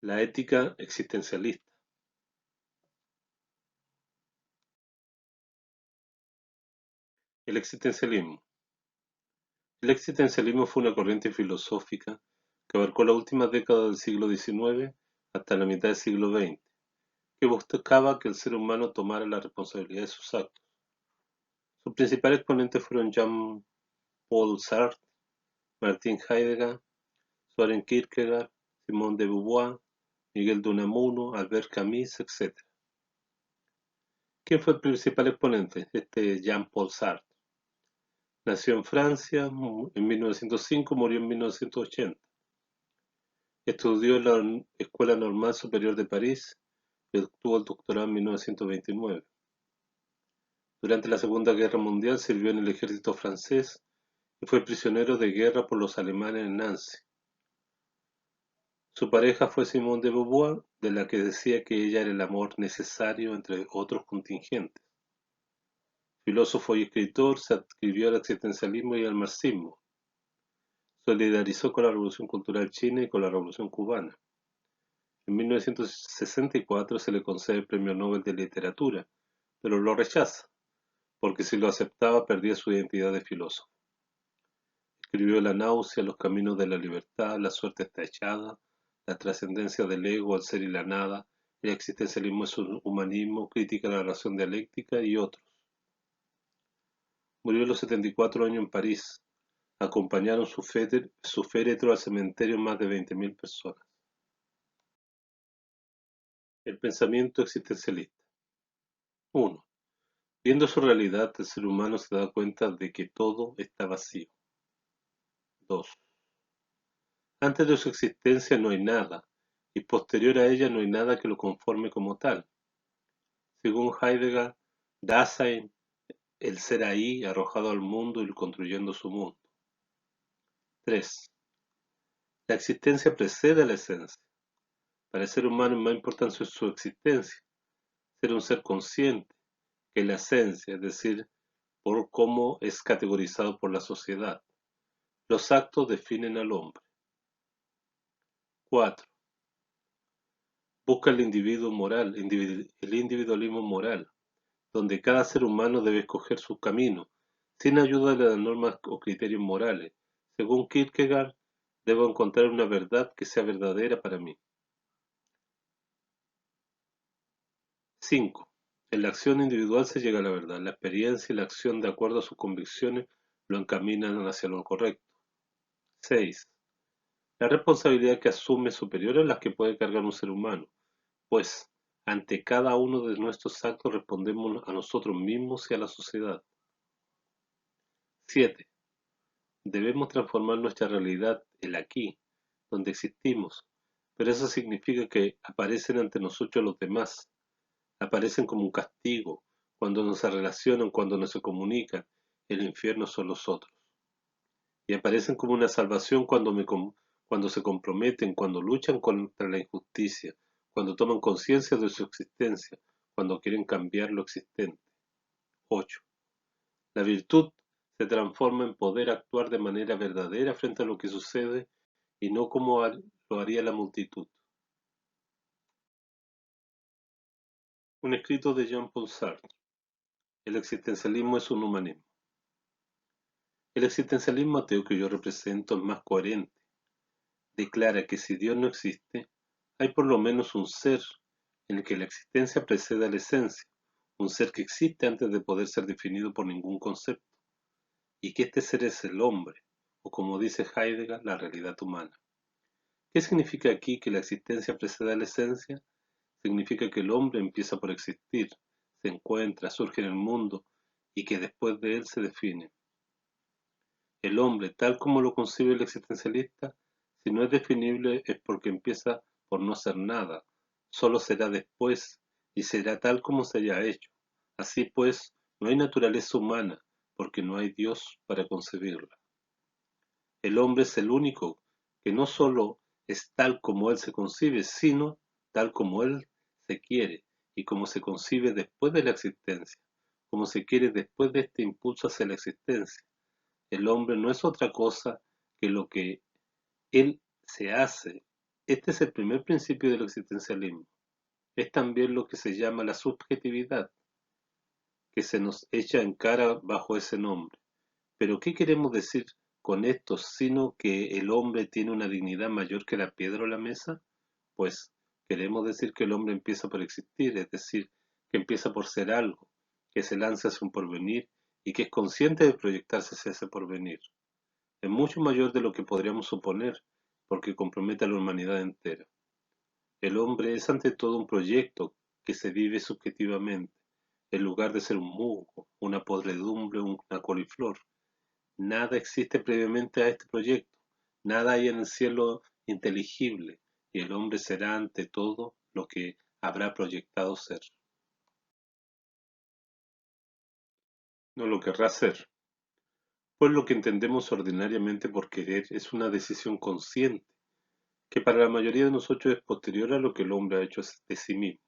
La ética existencialista. El existencialismo. El existencialismo fue una corriente filosófica que abarcó la última década del siglo XIX hasta la mitad del siglo XX, que buscaba que el ser humano tomara la responsabilidad de sus actos. Sus principales exponentes fueron Jean-Paul Sartre, Martin Heidegger, Søren Kierkegaard, Simone de Beauvoir, Miguel de Unamuno, Albert Camus, etc. ¿Quién fue el principal exponente? Jean-Paul Sartre. Nació en Francia en 1905, murió en 1980. Estudió en la Escuela Normal Superior de París y obtuvo el doctorado en 1929. Durante la Segunda Guerra Mundial sirvió en el ejército francés y fue prisionero de guerra por los alemanes en Nancy. Su pareja fue Simone de Beauvoir, de la que decía que ella era el amor necesario entre otros contingentes. Filósofo y escritor, se adscribió al existencialismo y al marxismo. Solidarizó con la Revolución Cultural China y con la Revolución Cubana. En 1964 se le concede el Premio Nobel de Literatura, pero lo rechaza, porque si lo aceptaba perdía su identidad de filósofo. Escribió La náusea, Los caminos de la libertad, La suerte está echada, La trascendencia del ego, El ser y la nada, El existencialismo es un humanismo, Crítica a la razón dialéctica y otros. Murió a los 74 años en París. Acompañaron su féretro al cementerio más de 20.000 personas. El pensamiento existencialista. 1. Viendo su realidad, el ser humano se da cuenta de que todo está vacío. 2. Antes de su existencia no hay nada, y posterior a ella no hay nada que lo conforme como tal. Según Heidegger, Dasein, el ser ahí, arrojado al mundo y construyendo su mundo. 3. La existencia precede a la esencia. Para el ser humano es más importante su existencia, ser un ser consciente, que la esencia, es decir, por cómo es categorizado por la sociedad. Los actos definen al hombre. 4. Busca el individuo moral, el individualismo moral, donde cada ser humano debe escoger su camino, sin ayuda de las normas o criterios morales. Según Kierkegaard, debo encontrar una verdad que sea verdadera para mí. 5. En la acción individual se llega a la verdad. La experiencia y la acción de acuerdo a sus convicciones lo encaminan hacia lo correcto. 6. La responsabilidad que asume es superior a las que puede cargar un ser humano, pues ante cada uno de nuestros actos respondemos a nosotros mismos y a la sociedad. 7. Debemos transformar nuestra realidad, el aquí, donde existimos, pero eso significa que aparecen ante nosotros los demás, aparecen como un castigo, cuando no se relacionan, cuando no se comunican, el infierno son los otros. Y aparecen como una salvación cuando se comprometen, cuando luchan contra la injusticia, cuando toman conciencia de su existencia, cuando quieren cambiar lo existente. 8. La virtud se transforma en poder actuar de manera verdadera frente a lo que sucede y no como lo haría la multitud. Un escrito de Jean-Paul Sartre. El existencialismo es un humanismo. El existencialismo ateo que yo represento es más coherente. Declara que si Dios no existe, hay por lo menos un ser en el que la existencia precede a la esencia, un ser que existe antes de poder ser definido por ningún concepto, y que este ser es el hombre, o como dice Heidegger, la realidad humana. ¿Qué significa aquí que la existencia precede a la esencia? Significa que el hombre empieza por existir, se encuentra, surge en el mundo, y que después de él se define. El hombre, tal como lo concibe el existencialista, si no es definible es porque empieza por no ser nada, solo será después y será tal como se haya hecho. Así pues, no hay naturaleza humana, porque no hay Dios para concebirla. El hombre es el único que no solo es tal como él se concibe, sino tal como él se quiere y como se concibe después de la existencia, como se quiere después de este impulso hacia la existencia. El hombre no es otra cosa que lo que él se hace Este es el primer principio del existencialismo. Es también lo que se llama la subjetividad, que se nos echa en cara bajo ese nombre. Pero ¿qué queremos decir con esto, sino que el hombre tiene una dignidad mayor que la piedra o la mesa? Pues queremos decir que el hombre empieza por existir, es decir, que empieza por ser algo, que se lanza hacia un porvenir y que es consciente de proyectarse hacia ese porvenir. Es mucho mayor de lo que podríamos suponer, porque compromete a la humanidad entera. El hombre es ante todo un proyecto que se vive subjetivamente, en lugar de ser un musgo, una podredumbre, una coliflor. Nada existe previamente a este proyecto, nada hay en el cielo inteligible, y el hombre será ante todo lo que habrá proyectado ser. No lo querrá ser, pues lo que entendemos ordinariamente por querer es una decisión consciente, que para la mayoría de nosotros es posterior a lo que el hombre ha hecho de sí mismo.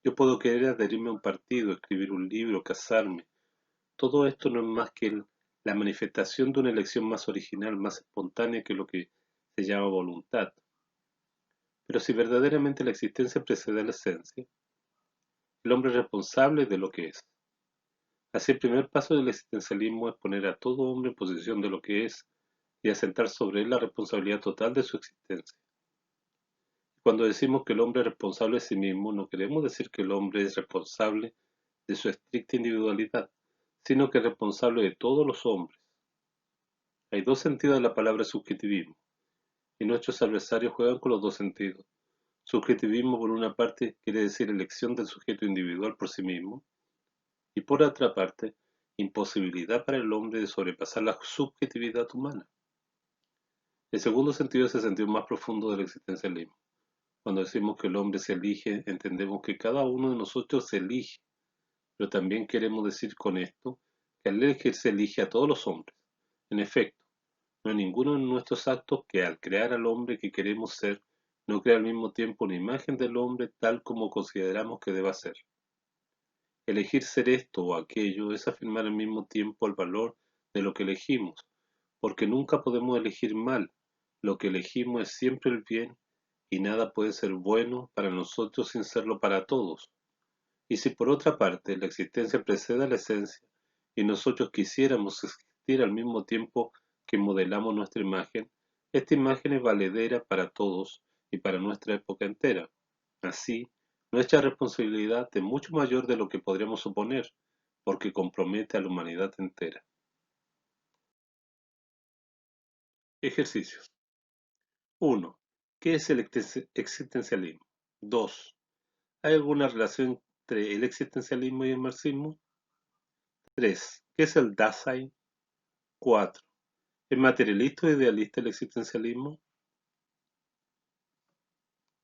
Yo puedo querer adherirme a un partido, escribir un libro, casarme. Todo esto no es más que la manifestación de una elección más original, más espontánea que lo que se llama voluntad. Pero si verdaderamente la existencia precede a la esencia, el hombre es responsable de lo que es. Así el primer paso del existencialismo es poner a todo hombre en posición de lo que es y asentar sobre él la responsabilidad total de su existencia. Cuando decimos que el hombre es responsable de sí mismo, no queremos decir que el hombre es responsable de su estricta individualidad, sino que es responsable de todos los hombres. Hay dos sentidos de la palabra subjetivismo, y nuestros adversarios juegan con los dos sentidos. Subjetivismo, por una parte, quiere decir elección del sujeto individual por sí mismo, y por otra parte, imposibilidad para el hombre de sobrepasar la subjetividad humana. El segundo sentido es el sentido más profundo del existencialismo. Cuando decimos que el hombre se elige, entendemos que cada uno de nosotros se elige, pero también queremos decir con esto que al elegir se elige a todos los hombres. En efecto, no hay ninguno de nuestros actos que al crear al hombre que queremos ser, no crea al mismo tiempo una imagen del hombre tal como consideramos que deba ser. Elegir ser esto o aquello es afirmar al mismo tiempo el valor de lo que elegimos, porque nunca podemos elegir mal, lo que elegimos es siempre el bien y nada puede ser bueno para nosotros sin serlo para todos. Y si por otra parte la existencia precede a la esencia y nosotros quisiéramos existir al mismo tiempo que modelamos nuestra imagen, esta imagen es valedera para todos y para nuestra época entera. Así, nuestra responsabilidad es mucho mayor de lo que podríamos suponer, porque compromete a la humanidad entera. Ejercicios. 1. ¿Qué es el existencialismo? 2. ¿Hay alguna relación entre el existencialismo y el marxismo? 3. ¿Qué es el Dasein? 4. ¿Es materialista o idealista el existencialismo?